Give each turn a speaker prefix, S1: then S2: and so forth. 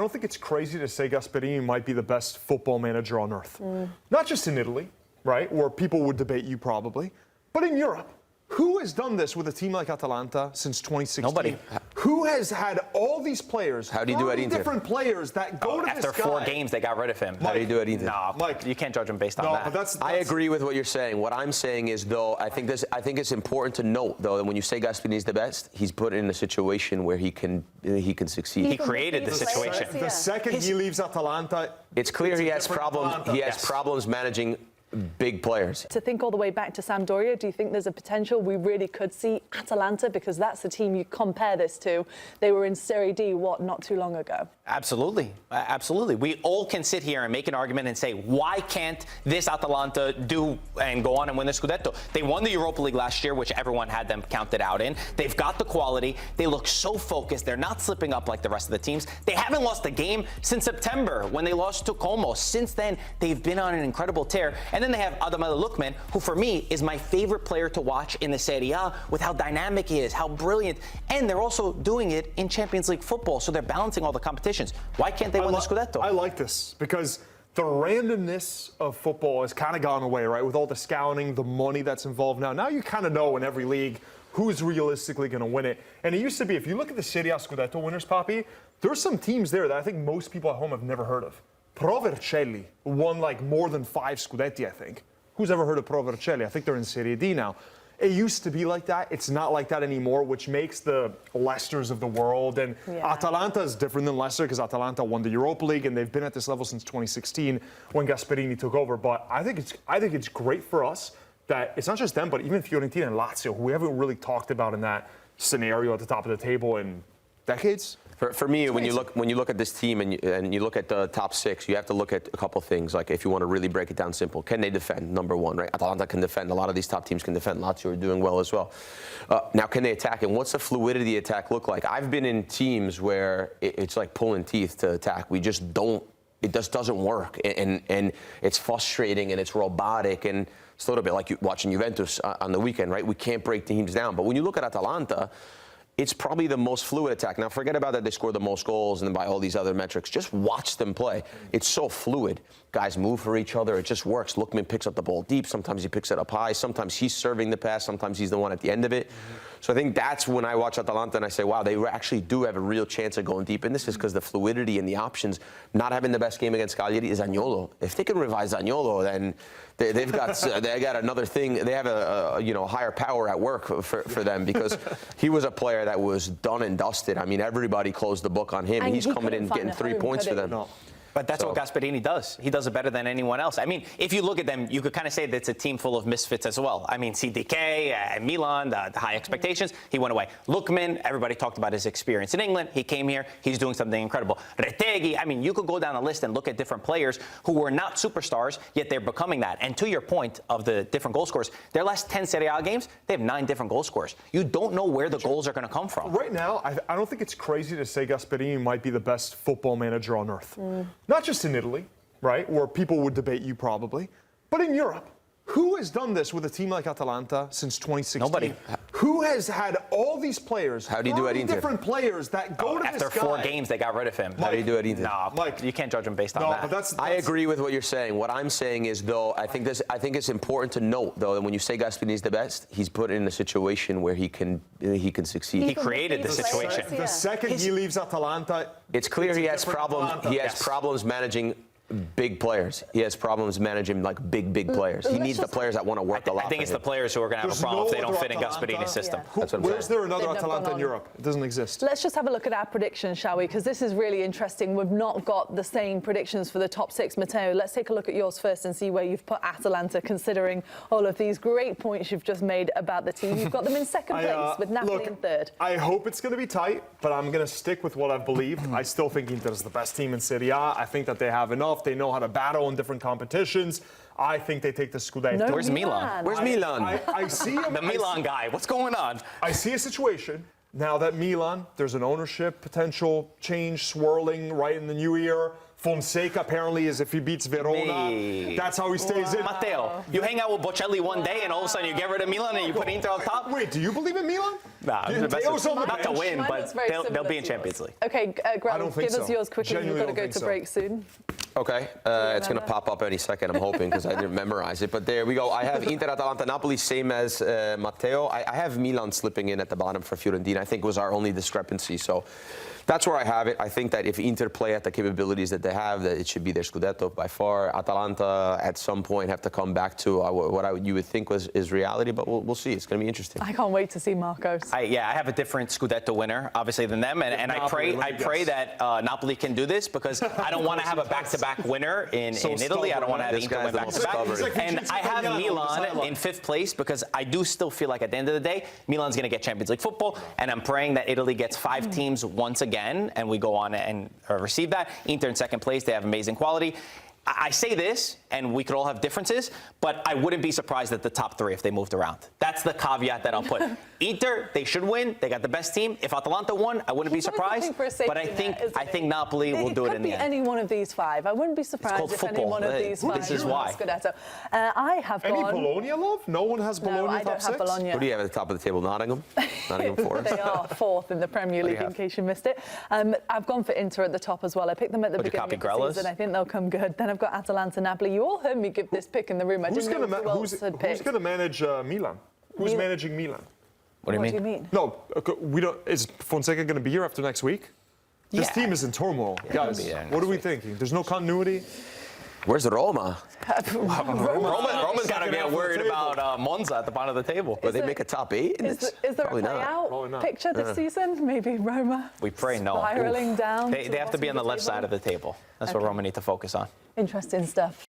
S1: don't think it's crazy to say Gasparini might be the best football manager on earth. Not just in Italy, right, where people would debate you probably, but in Europe. Who has done this with a team like Atalanta since 2016?
S2: Nobody.
S1: Who has had all these players?
S3: How do you do at Inter?
S1: Different players that go to
S2: after
S1: this guy.
S2: 4 games, they got rid of him.
S3: How do you do at Inter?
S2: No,
S1: Mike,
S2: you can't judge him based on that.
S1: But that's
S3: I agree with what you're saying. What I'm saying is, though, I think it's important to note, though, that when you say Gasparini's the best, he's put in a situation where he can succeed.
S2: He created the situation.
S1: The second he leaves Atalanta,
S3: it's clear he has problems. He has problems managing big players.
S4: To think all the way back to Sampdoria, do you think there's a potential we really could see Atalanta, because that's the team you compare this to? They were in Serie D, not too long ago?
S2: Absolutely. Absolutely. We all can sit here and make an argument and say, why can't this Atalanta do and go on and win the Scudetto? They won the Europa League last year, which everyone had them counted out in. They've got the quality. They look so focused. They're not slipping up like the rest of the teams. They haven't lost a game since September when they lost to Como. Since then, they've been on an incredible tear. And then they have Adamel Lukman, who for me is my favorite player to watch in the Serie A, with how dynamic he is, how brilliant. And they're also doing it in Champions League football, so they're balancing all the competitions. Why can't they win the Scudetto?
S1: I like this because the randomness of football has kind of gone away, right? With all the scouting, the money that's involved now. Now you kind of know in every league who's realistically going to win it. And it used to be, if you look at the Serie A Scudetto winners, Papi, there's some teams there that I think most people at home have never heard of. Pro Vercelli won like more than 5 Scudetti, I think. Who's ever heard of Pro Vercelli? I think they're in Serie D now. It used to be like that. It's not like that anymore, which makes the Leicesters of the world. And Atalanta is different than Leicester because Atalanta won the Europa League and they've been at this level since 2016 when Gasperini took over. But I think it's great for us that it's not just them, but even Fiorentina and Lazio, who we haven't really talked about in that scenario at the top of the table in decades.
S3: For me, when you look at this team and you look at the top 6, you have to look at a couple things. Like, if you want to really break it down simple, can they defend? Number one, right? Atalanta can defend. A lot of these top teams can defend. Lazio are doing well as well. Now, can they attack? And what's the fluidity attack look like? I've been in teams where it's like pulling teeth to attack. We just don't. It just doesn't work, and it's frustrating and it's robotic, and it's a little bit like watching Juventus on the weekend, right? We can't break teams down. But when you look at Atalanta, it's probably the most fluid attack. Now, forget about that they score the most goals and by all these other metrics. Just watch them play. It's so fluid. Guys move for each other. It just works. Lukman picks up the ball deep. Sometimes he picks it up high. Sometimes he's serving the pass. Sometimes he's the one at the end of it. So I think that's when I watch Atalanta and I say, wow, they actually do have a real chance of going deep. And this is because the fluidity and the options. Not having the best game against Cagliari is Zaniolo. If they can revise Zaniolo, then they got another thing. They have a higher power at work for them, because he was a player that was done and dusted. I mean, everybody closed the book on him. And he's coming in getting 3 points for them.
S1: No.
S2: But that's what Gasperini does. He does it better than anyone else. I mean, if you look at them, you could kind of say that it's a team full of misfits as well. I mean, CDK, Milan, the high expectations, he went away. Lukman, everybody talked about his experience in England. He came here. He's doing something incredible. Retegui, I mean, you could go down the list and look at different players who were not superstars, yet they're becoming that. And to your point of the different goal scorers, their last 10 Serie A games, they have 9 different goal scorers. You don't know where the goals are going to come from.
S1: Right now, I don't think it's crazy to say Gasperini might be the best football manager on earth. Not just in Italy, right, where people would debate you probably, but in Europe. Who has done this with a team like Atalanta since 2016?
S2: Nobody.
S1: Who has had all these players?
S3: How do you do at Inter?
S1: Different players that go to
S2: after
S1: this guy.
S2: 4 games, they got rid of him.
S3: How do you do at Inter?
S2: No,
S1: Mike,
S2: you can't judge him based on that.
S1: But that's
S3: I agree with what you're saying. What I'm saying is, though, I think it's important to note, though, that when you say Gasparini's the best, he's put in a situation where he can succeed.
S2: He created the situation.
S1: The second he leaves Atalanta,
S3: it's clear he has problems. He has problems managing big players. He has problems managing big players. He needs the players that want to work a lot.
S2: I think it's the players who are going to have a problem if they don't fit in Gasparini's system.
S1: Where's there another Atalanta in Europe? It doesn't exist.
S4: Let's just have a look at our predictions, shall we? Because this is really interesting. We've not got the same predictions for the top 6. Matteo, let's take a look at yours first and see where you've put Atalanta, considering all of these great points you've just made about the team. You've got them in second place with Napoli in third.
S1: I hope it's going to be tight, but I'm going to stick with what I've believed. I still think Inter is the best team in Serie A. I think that they have enough. They know how to battle in different competitions. I think they take the Scudetto.
S4: No,
S2: Where's Milan?
S3: Where's Milan?
S1: I see
S2: The Milan guy. What's going on?
S1: I see a situation now that Milan, there's an ownership potential change swirling right in the new year. Fonseca apparently is if he beats Verona. That's how he stays in.
S2: Matteo, you hang out with Bocelli one day and all of a sudden you get rid of Milan and you put Inter on top?
S1: Wait, do you believe in Milan?
S2: Nah,
S1: Yeah, Mateo's on the
S2: not to
S1: bench.
S2: win,
S4: Mine
S2: but
S4: was very
S2: they'll
S4: similar
S2: be in
S4: to
S2: Champions
S4: yours.
S2: League.
S4: Okay, Grella,
S1: don't think
S4: give us
S1: so.
S4: yours quickly. We've
S1: Genuinely
S4: got to
S1: don't
S4: go
S1: think
S4: to
S1: so.
S4: break soon.
S3: Okay, it's going to pop up any second, I'm hoping, because I didn't memorize it. But there we go. I have Inter, Atalanta, Napoli, same as Matteo. I have Milan slipping in at the bottom for Fiorentina. I think was our only discrepancy. So that's where I have it. I think that if Inter play at the capabilities that they have, that it should be their Scudetto by far. Atalanta at some point have to come back to what you would think is reality, but we'll see. It's going to be interesting.
S4: I can't wait to see Marcos.
S2: I have a different Scudetto winner, obviously, than them, and I pray that Napoli can do this, because I don't want to have a back-to-back winner in Italy. I don't want to have
S3: This
S2: Inter
S3: guy's
S2: win
S3: the most
S2: back-to-back.
S3: stubborn.
S2: And I have Milan in 5th place, because I do still feel like at the end of the day, Milan's going to get Champions League football, and I'm praying that Italy gets 5 teams once again, and we go on and receive that. Inter in 2nd place, they have amazing quality. I say this, and we could all have differences, but I wouldn't be surprised at the top 3 if they moved around. That's the caveat that I'll put. Inter, they should win. They got the best team. If Atalanta won, I wouldn't be surprised. But I think Napoli will do it in the end.
S4: It could be any one of these 5. I wouldn't be surprised if any one of these 5.
S2: This is why.
S4: Scudetto. I have
S1: Any
S4: gone.
S1: Bologna love? No one has Bologna
S4: No, I
S1: top
S4: don't have
S1: 6?
S4: Bologna.
S3: Who do you have at the top of the table? Nottingham? Nottingham Forest?
S4: They are 4th in the Premier League,
S3: have?
S4: in case you missed it. I've gone for Inter at the top as well. I picked them at the beginning of the
S2: Grella's?
S4: season. I think they'll come good. Then I've got Atalanta, Napoli. You all heard me give this pick in the room. I
S1: Who's
S4: didn't know who else had
S1: going
S4: picked.
S1: to manage Milan? Who's managing Milan?
S2: What do you mean?
S4: mean?
S1: No, we don't. Is Fonseca going to be here after next week? This
S2: Yeah.
S1: team is in turmoil, guys.
S2: be there
S1: What are we
S2: next
S1: thinking? There's no continuity.
S3: Where's Roma?
S2: Roman's got to get worried about Monza at the bottom of the table.
S3: Will they make a top 8?
S4: Is there a
S3: Probably not.
S1: Probably
S4: play-out
S1: not.
S4: picture this season? Maybe Roma
S2: We pray no.
S4: spiraling down.
S2: They have to be on the left
S4: bottom
S2: side of the table. That's what
S4: Okay.
S2: Roma need to focus on.
S4: Interesting stuff.